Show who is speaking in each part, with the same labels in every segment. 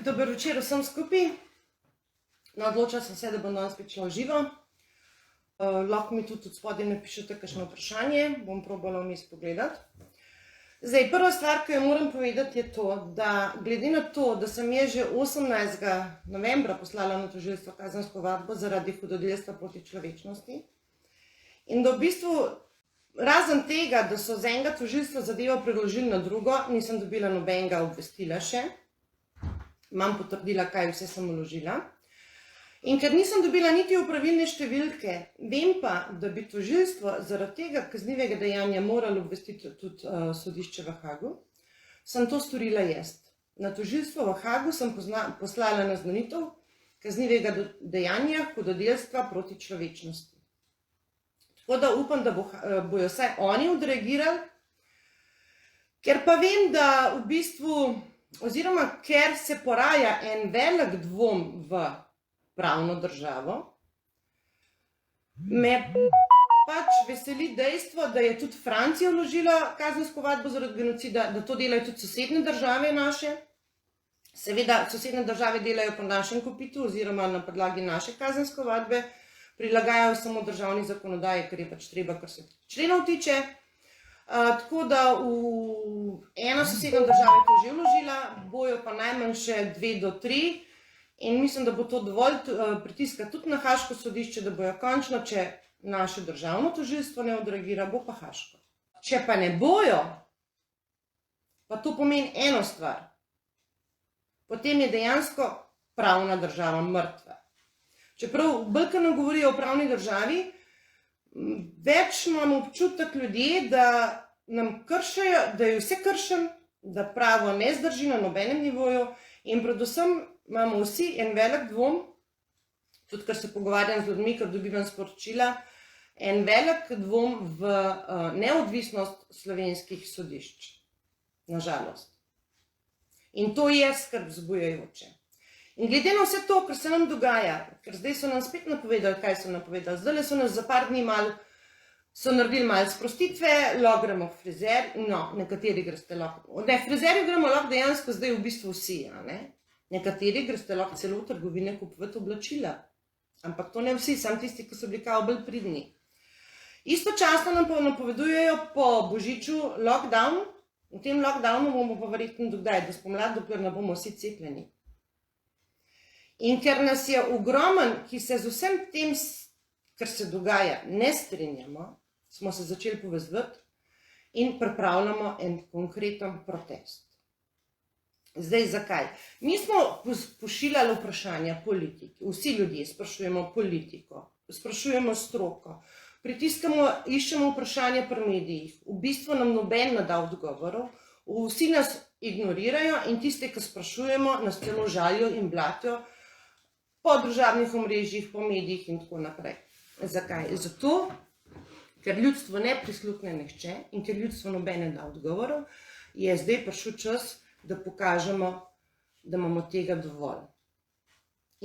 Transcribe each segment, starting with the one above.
Speaker 1: Dober večer vsem skupaj. Odločila sem se, da bom danes pričela v živo. Lahko mi tudi od spodaj napišete kakšno vprašanje, bom probala vmes pogledati. Zdaj, prva stvar, ki jo moram povedati, je to, da glede na to, da sem je že 18. novembra poslala na tožilstvo kazensko ovadbo zaradi hudodelstva proti človečnosti in da v bistvu razen tega, da so z enega tožilstva zadevo preložili na drugo, nisem dobila nobenega obvestila še. Imam potrdila, kaj vse sem vložila. In ker nisem dobila niti opravilne številke, vem pa, da bi tožilstvo zaradi tega kaznivega dejanja moralo obvestiti tudi sodišče v Hagu, sem to storila jaz. Na tožilstvo v Hagu sem poslala naznanitev kaznivega dejanja hudodelstva proti človečnosti. Tako da upam, da bojo vsaj oni odreagirali, ker pa vem, da v bistvu, oziroma ker se poraja en velik dvom v pravno državo, me pač veseli dejstvo, da je tudi Francija vložila kazensko ovadbo zaradi genocida, da to delajo tudi sosednje države naše. Seveda, sosednje države delajo po našem kopitu oziroma na podlagi naše kazenske ovadbe, prilagajajo samo državni zakonodaji, ker je pač treba, kar se členov tiče. Tako da ena sosednja država je to že vložila, bojo pa najmanj še 2 do 3 in mislim, da bo to dovolj pritiska tudi na Haško sodišče, da bojo končno, če naše državno tožilstvo ne odreagira, bo pa Haško. Če pa ne bojo, pa to pomeni eno stvar, potem je dejansko pravna država mrtva. Čeprav bolj, ko nam govorijo o pravni državi, več imamo občutek ljudje, da nam kršijo, da je vse kršen, da pravo ne zdrži na nobenem nivoju in predvsem imamo vsi en velik dvom, tudi kar se pogovarjam z ljudmi, ker dobivam sporočila, en velik dvom v neodvisnost slovenskih sodišč, nažalost. In to je skrb vzbujajoče. In glede na vse to, kar se nam dogaja, ker zdaj so nam spet napovedali, kaj so napovedali, zdaj so nas za par dni so naredili malo sprostitve, lahko gremo k frizer, no, nekateri greste lahko, ne, frizerju gremo lahko dejansko zdaj v bistvu vsi, nekateri greste lahko celo v trgovine kupovati oblačila, ampak to ne vsi, samo tisti, ki so bili kao bolj pridni. Istočasno nam pa napovedujejo po božiču lockdown, v tem lockdownu bomo pa verjetno do kdaj, do spomladi, dokler ne bomo vsi cepljeni. In ker nas je ogromen, ki se z vsem tem, kar se dogaja, ne strinjamo, smo se začeli povezovati in pripravljamo en konkreten protest. Zdaj, zakaj? Mi smo pošiljali vprašanja politiki, vsi ljudje sprašujemo politiko, sprašujemo stroko, pritiskamo, iščemo vprašanja pri medijih, v bistvu nam noben ne da odgovorov, vsi nas ignorirajo in tiste, ki sprašujemo, nas celo žalijo in blatijo, po družabnih omrežjih, po medijih in tako naprej. Zakaj? Zato, ker ljudstvo ne prisluhne nihče in ker ljudstvo nobene da odgovorov, je zdaj prišel čas, da pokažemo, da imamo tega dovolj.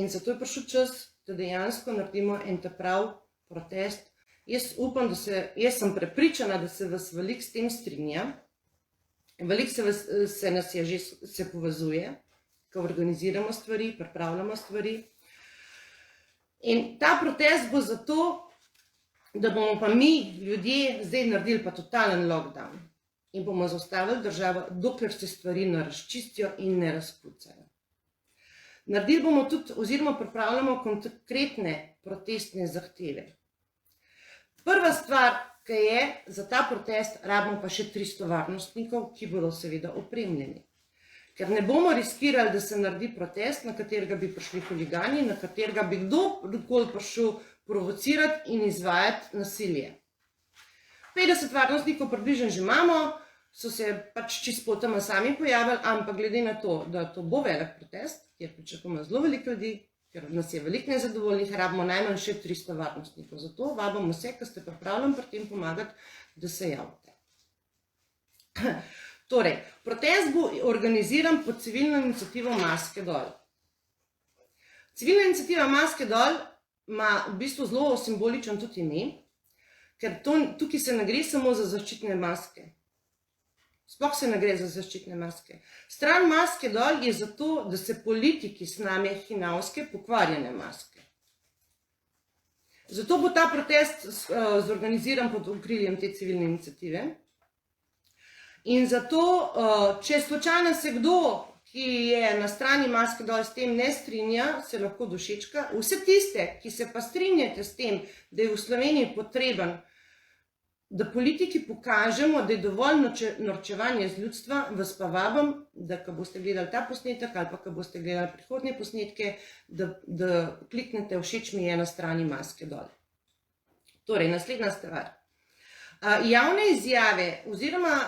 Speaker 1: In zato je prišel čas, da dejansko naredimo en ta prav protest. Jaz upam, jaz sem prepričana, da se vas veliko s tem strinja. Veliko se nas je že se povezuje, ko organiziramo stvari, pripravljamo stvari. In ta protest bo zato, da bomo pa mi, ljudje, zdaj naredili pa totalen lockdown in bomo zaustavili državo, dokler se stvari ne razčistijo in ne razpucajo. Naredili bomo tudi, oziroma pripravljamo konkretne protestne zahteve. Prva stvar, ki je za ta protest, rabimo pa še 300 varnostnikov, ki bodo seveda opremljeni. Ker ne bomo riskirali, da se naredi protest, na katerega bi prišli huligani, na katerega bi kdorkoli prišel provocirati in izvajati nasilje. 50 varnostnikov približno že imamo, so se pač čisto spotoma sami pojavili, ampak glede na to, da to bo velik protest, kjer pričakujemo zelo veliko ljudi, ker nas je veliko nezadovoljnih, rabimo najmanj še 300 varnostnikov. Zato vabimo vse, ki ste pripravljeni pri tem pomagati, da se javite. Torej, protest bo organiziran pod civilno iniciativo Maske dol. Civilna iniciativa Maske dol ima v bistvu zelo simboličen tudi ime, ker tukaj se ne gre samo za zaščitne maske. Sploh se ne gre za zaščitne maske. Stran maske dol je zato, da se politiki sname hinavske pokvarjene maske. Zato bo ta protest zorganiziran pod okriljem te civilne iniciative. In zato, če slučajno se kdo, ki je na strani maske dol s tem ne strinja, se lahko došečka. Vse tiste, ki se pa strinjate s tem, da je v Sloveniji potreben, da politiki pokažemo, da je dovolj norčevanja z ljudstva, vas pa vabim, da ko boste gledali ta posnetek ali pa ko boste gledali prihodnje posnetke, da kliknete všeč mi je na strani maske dol. Torej, naslednja stvar. Javne izjave oziroma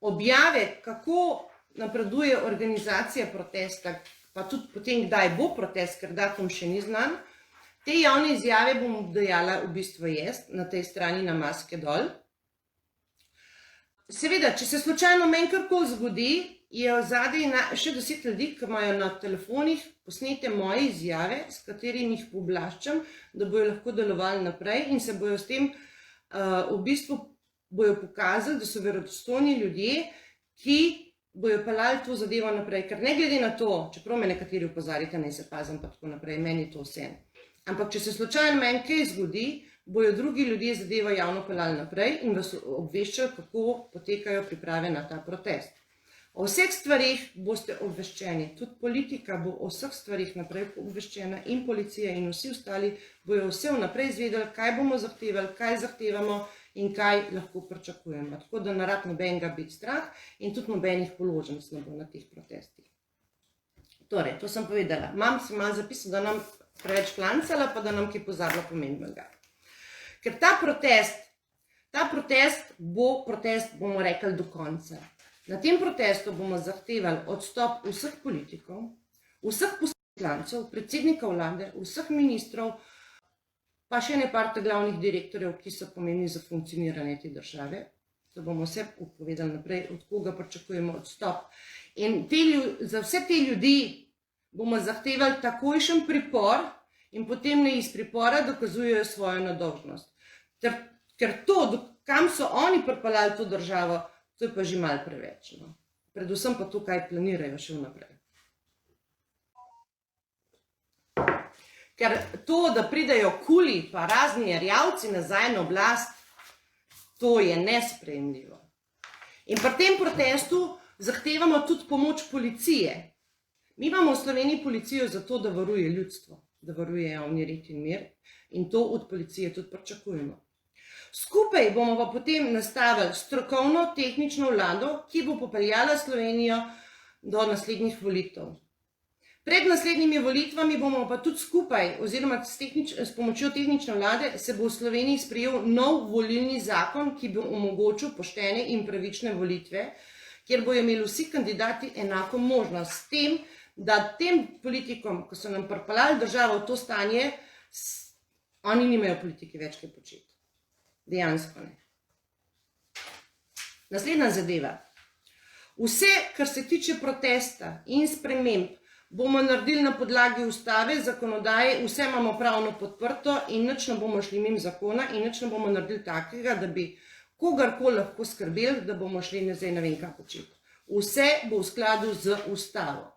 Speaker 1: objave, kako napreduje organizacija protesta, pa tudi potem, kdaj bo protest, ker datum še ni znan, te javne izjave bom dajala v bistvu jaz na tej strani na maske dol. Seveda, če se slučajno meni karkoli zgodi, je zadaj še 10 ljudi, ki imajo na telefonih posnete moje izjave, s katerimi jih pooblaščam, da bojo lahko delovali naprej in se bojo s tem v bistvu bojo pokazali, da so verodostojni ljudje, ki bojo peljali to zadevo naprej. Ker ne glede na to, čeprav me nekateri opozarjate, naj se pazim pa tako naprej, meni je to vse. Ampak, če se slučajno meni kaj zgodi, bojo drugi ljudje zadevo javno peljali naprej in vas obveščali, kako potekajo priprave na ta protest. O vseh stvarih boste obveščeni, tudi politika bo o vseh stvarih naprej obveščena in policija in vsi ostali bojo vse vnaprej izvedeli, kaj bomo zahtevali, kaj zahtevamo in kaj lahko pričakujemo. Tako da ne rab nobenega biti strah in tudi nobenih položnic ne bo na teh protestih. Torej, to sem povedala. Imam si malo zapisal, da nam preveč klancala, pa da nam ki pozabila pomembnega. Ker ta protest bo protest, bomo rekli, do konca. Na tem protestu bomo zahtevali odstop vseh politikov, vseh poslancev, predsednika vlade, vseh ministrov, pa še nepar glavnih direktorjev, ki so pomembni za funkcioniranje te države. To bomo vse povedali naprej, od koga pričakujemo odstop. In za vse te ljudi bomo zahtevali takojšen pripor in potem ne iz pripora dokazujejo svojo nedolžnost. Ker to, kam so oni pripeljali to državo, to je pa že malo preveč. Predvsem pa to, kaj planirajo še vnaprej. Ker to, da pridejo kuli pa razni rjavci nazaj na oblast, to je nesprejemljivo. In pri tem protestu zahtevamo tudi pomoč policije. Mi imamo v Sloveniji policijo zato, da varuje ljudstvo, da varuje javni red in mir in to od policije tudi pričakujemo. Skupaj bomo pa potem nastavili strokovno tehnično vlado, ki bo popeljala Slovenijo do naslednjih volitev. Pred naslednjimi volitvami bomo pa tudi skupaj, oziroma s pomočjo tehnične vlade, se bo v Sloveniji sprejel nov volilni zakon, ki bo omogočil poštene in pravične volitve, kjer bojo imeli vsi kandidati enako možnost. S tem, da tem politikom, ko so nam pripeljali državo v to stanje, oni nimajo politike več kaj početi. Dejansko ne. Naslednja zadeva. Vse, kar se tiče protesta in sprememb, bomo naredili na podlagi ustave, zakonodaje, vse imamo pravno podprto in nič ne bomo šli mimo zakona in nič ne bomo naredili takega, da bi kogarkoli lahko skrbeli, da bomo šli zdaj ne vem kaj početi. Vse bo v skladu z ustavo.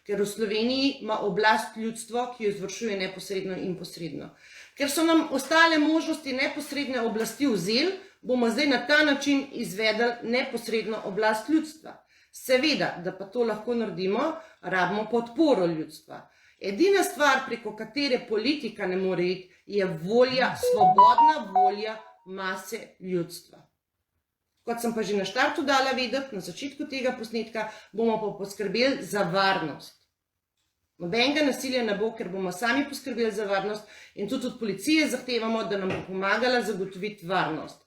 Speaker 1: Ker v Sloveniji ima oblast ljudstvo, ki jo izvršuje neposredno in posredno. Ker so nam ostale možnosti neposredne oblasti vzeli, bomo zdaj na ta način izvedli neposredno oblast ljudstva. Seveda, da pa to lahko naredimo, rabimo podporo ljudstva. Edina stvar, preko katere politika ne more iti, je volja, svobodna volja mase ljudstva. Kot sem pa že na štartu dala vedeti, na začetku tega posnetka, bomo pa poskrbeli za varnost. Nobenega nasilja ne bo, ker bomo sami poskrbeli za varnost in tudi od policije zahtevamo, da nam bo pomagala zagotoviti varnost.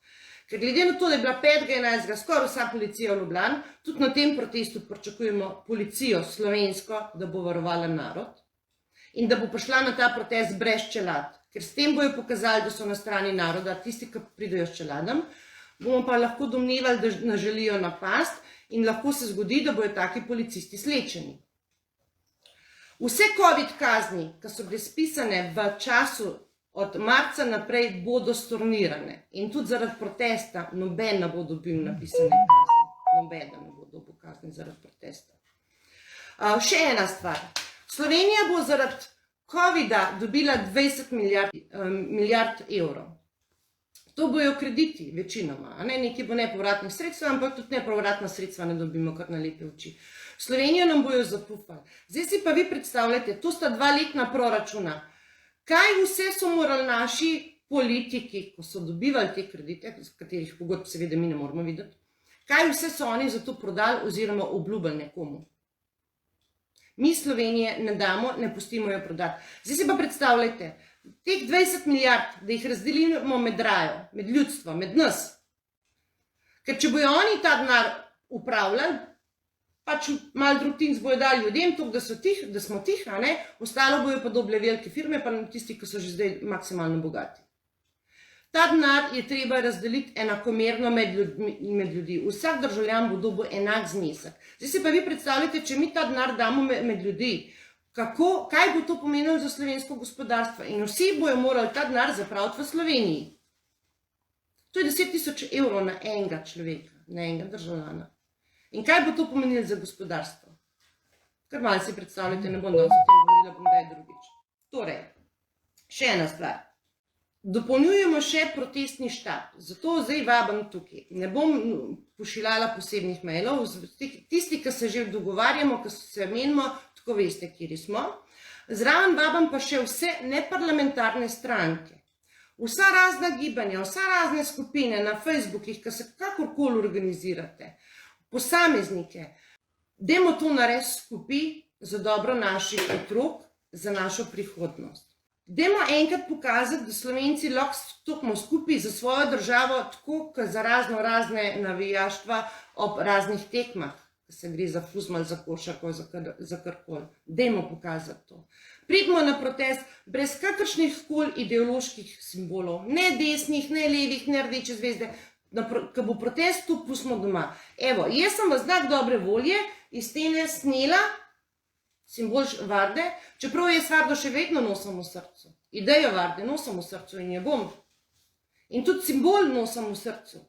Speaker 1: Ker glede na to, da je bila 5.11. skoraj vsa policija v Ljubljani, tudi na tem protestu pričakujemo policijo slovensko, da bo varovala narod in da bo prišla na ta protest brez čelad. Ker s tem bojo pokazali, da so na strani naroda, tisti, ki pridejo s čeladom, bomo pa lahko domnevali, da nas želijo napast in lahko se zgodi, da bojo taki policisti slečeni. Vse COVID kazni, ki so bile spisane v času od marca naprej, bodo stornirane in tudi zaradi protesta noben ne bo dobil napisane kazni. nobeden ne bo dobil kazni zaradi protesta. Še ena stvar. Slovenija bo zaradi COVID-a dobila 20 milijard evrov. To bojo krediti večinoma, nekaj bo nepovratnih sredstev, ampak tudi nepovratna sredstva ne dobimo kar na lepe oči. Slovenijo nam bojo zapufali. Zdaj si pa vi predstavljate, to sta 2-letna proračuna. Kaj vse so morali naši politiki, ko so dobivali te kredite, z katerih pogodb seveda mi ne moramo videti, kaj vse so oni za to prodali oziroma obljubili nekomu. Mi Slovenije ne damo, ne pustimo jo prodati. Zdaj si pa predstavljajte, teh 20 milijard, da jih razdelimo med rajo, med ljudstvo, med nas. Ker če bojo oni ta denar upravljali, pač malo drugtin bojo dali ljudem, da smo tih, ostalo bojo pa doble velike firme, pa tisti, ki so že zdaj maksimalno bogati. Ta denar je treba razdeliti enakomerno med ljudi. Vsak državljan bo dobil enak znesek. Zdaj si pa vi predstavljate, če mi ta denar damo med ljudi, kaj bo to pomenilo za slovensko gospodarstvo? In vsi bojo morali ta denar zapraviti v Sloveniji. To je 10 000 evrov na enega človeka, na enega državljana. In kaj bo to pomenilo za gospodarstvo? Kar malo si predstavljate, ne bom danes o tem govorila, bom daj drugič. Torej, še ena stvar. Dopolnjujemo še protestni štab, zato zdaj vabim tukaj. Ne bom pošiljala posebnih mailov, tisti, ki se že dogovarjamo, ki se menimo, tako veste, kjer smo. Zraven vabim pa še vse neparlamentarne stranke. Vsa razna gibanja, vsa razne skupine na Facebookih, ki se kakorkoli organizirate, posameznike, dajmo to narediti skupaj za dobro naših otrok, za našo prihodnost. Dajmo enkrat pokazati, da Slovenci lahko stopimo skupaj za svojo državo, tako kot za razne navijaštva ob raznih tekmah, ko se gre za fuzbal, za košarko, za karkoli. Dajmo pokazati to. Pridimo na protest brez kakršnih koli ideoloških simbolov, ne desnih, ne levih, ne rdeče zvezde. Ko bo protest, tu pustimo doma. Evo, jaz sem v znak dobre volje iz stene snela simbol Varde, čeprav jaz Vardo še vedno nosim v srcu. Idejo Varde nosim v srcu in jo bom. In tudi simbol nosim v srcu.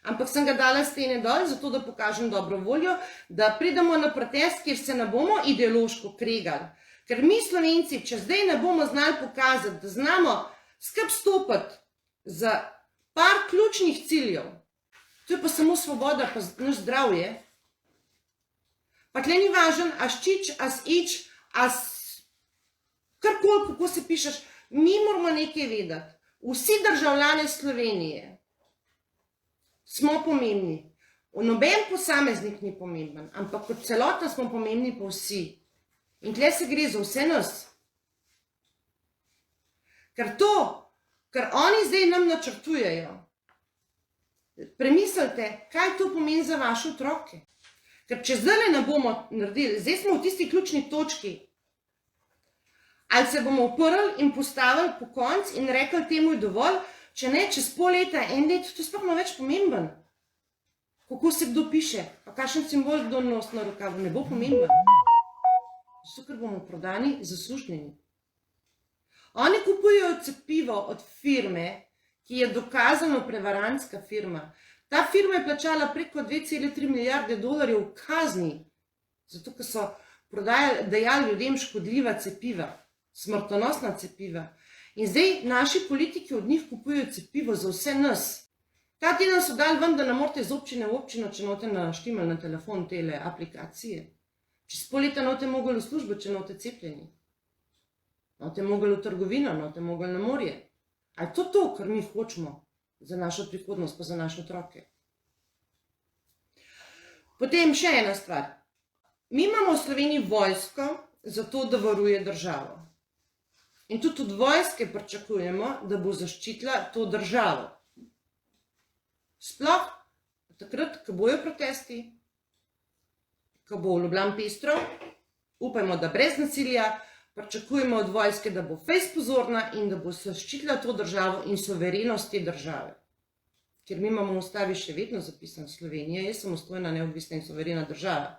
Speaker 1: Ampak sem ga dala stene dol, zato da pokažem dobro voljo, da pridemo na protest, kjer se ne bomo ideološko kregali. Ker mi Slovenci, če zdaj ne bomo znali pokazati, da znamo skupaj stopiti za par ključnih ciljev, to je pa samo svoboda, pa naš zdravje. Pa tle ni važen, čič, ič, karkoli, kako se pišeš, mi moramo nekaj vedeti. Vsi državljani Slovenije smo pomembni. Noben posameznik ni pomemben, ampak kot celota smo pomembni pa vsi. In tle se gre za vse nas. Ker oni zdaj nam načrtujejo. Premislite, kaj to pomeni za vaše otroke. Ker če zdaj ne bomo naredili, zdaj smo v tisti ključni točki, ali se bomo uprli in postavili po konc in rekli, temu je dovolj, če ne, čez pol leta, en let, to je sploh malo več pomemben. Kako se kdo piše, pa kakšen simbol kdo nosi na rokavu, ne bo pomemben. Zato, ker bomo prodani, zaslužnjeni. Oni kupujejo cepivo od firme, ki je dokazano prevarantska firma. Ta firma je plačala preko 2,3 milijarde dolarjev kazni, zato ker so dajali ljudem škodljiva cepiva, smrtonosna cepiva. In zdaj naši politiki od njih kupujejo cepivo za vse nas. Ta teden so dali ven, da ne morete iz občine v občino, če note naštimali na telefon tele aplikacije. Čez pol leta note mogli v službo, če note cepljeni. Note mogli v trgovino, note mogli na morje. A je to, kar mi hočemo? Za našo prihodnost, pa za naše otroke. Potem še ena stvar. Mi imamo v Sloveniji vojsko, zato da varuje državo. In tudi od vojske pričakujemo, da bo zaščitila to državo. Sploh takrat, ko bojo protesti, ko bo v Ljubljani pestro, upajmo, da brez nasilja, pričakujemo od vojske, da bo fejst pozorna in da bo zaščitila to državo in suverenost te države. Ker mi imamo v ustavi še vedno zapisan Slovenija, je samostojna, neodvisna in suverena država.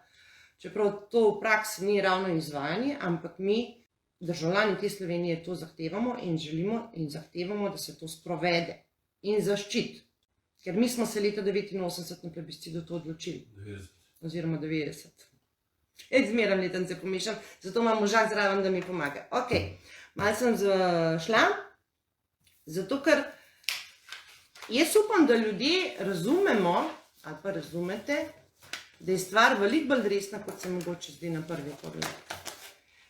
Speaker 1: Čeprav to v praksi ni ravno izvajanje, ampak mi, državljani te Slovenije, to zahtevamo in želimo in zahtevamo, da se to sprovede in zaščiti. Ker mi smo se leta 89 na plebiscitu to odločili.
Speaker 2: 90.
Speaker 1: Oziroma 90. Zmeram letence pomešam, zato imam možak zraven, da mi pomaga. Ok, malo sem zašla, zato ker jaz upam, da ljudje razumemo, ali pa razumete, da je stvar veliko bolj resna, kot se mogoče zdi na prvi pogled.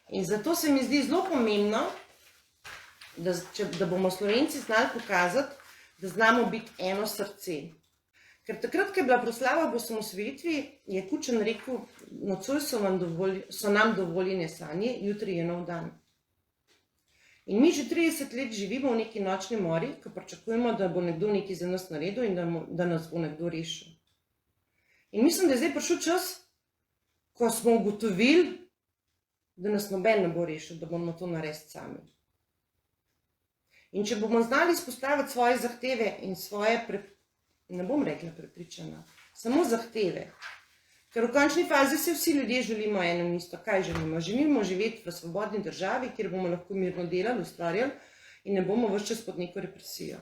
Speaker 1: In zato se mi zdi zelo pomembno, da bomo Slovenci znali pokazati, da znamo biti eno srce. Ker takrat, ko je bila proslava ob osamosvojitvi, je Kučan rekel, nocoj so nam dovoljene sanje, jutri je nov dan. In mi že 30 let živimo v neki nočni mori, ko pričakujemo, da bo nekdo nekaj za nas naredil in da nas bo nekdo rešil. In mislim, da je zdaj prišel čas, ko smo ugotovili, da nas noben ne bo rešil, da bomo to naredili sami. In če bomo znali izpostaviti svoje zahteve in svoje, ne bom rekla prepričana, samo zahteve, ker v končni fazi se vsi ljudje želimo eno in isto. Kaj želimo? Želimo živeti v svobodni državi, kjer bomo lahko mirno delali, ustvarjali in ne bomo ves čas pod neko represijo.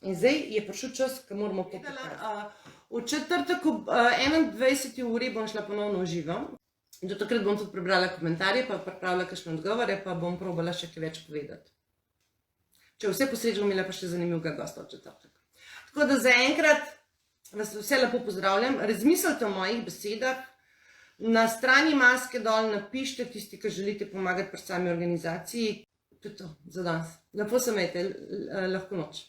Speaker 1: In zdaj je prišel čas, ko moramo to pokazati. V četrtek ob 21. uri bom šla ponovno v živo. Do takrat bom tudi prebrala komentarje, pa pripravila kakšne odgovore, pa bom probala še kaj več povedati. Če vse posreč, bom imela pa še zanimivega gosta v četrtek. Tako da zaenkrat vas vse lepo pozdravljam. Razmislite o mojih besedah. Na strani maske dol napišite tisti, ki želite pomagati pri sami organizaciji. To je to za danes. Lepo se imejte, lahko noč.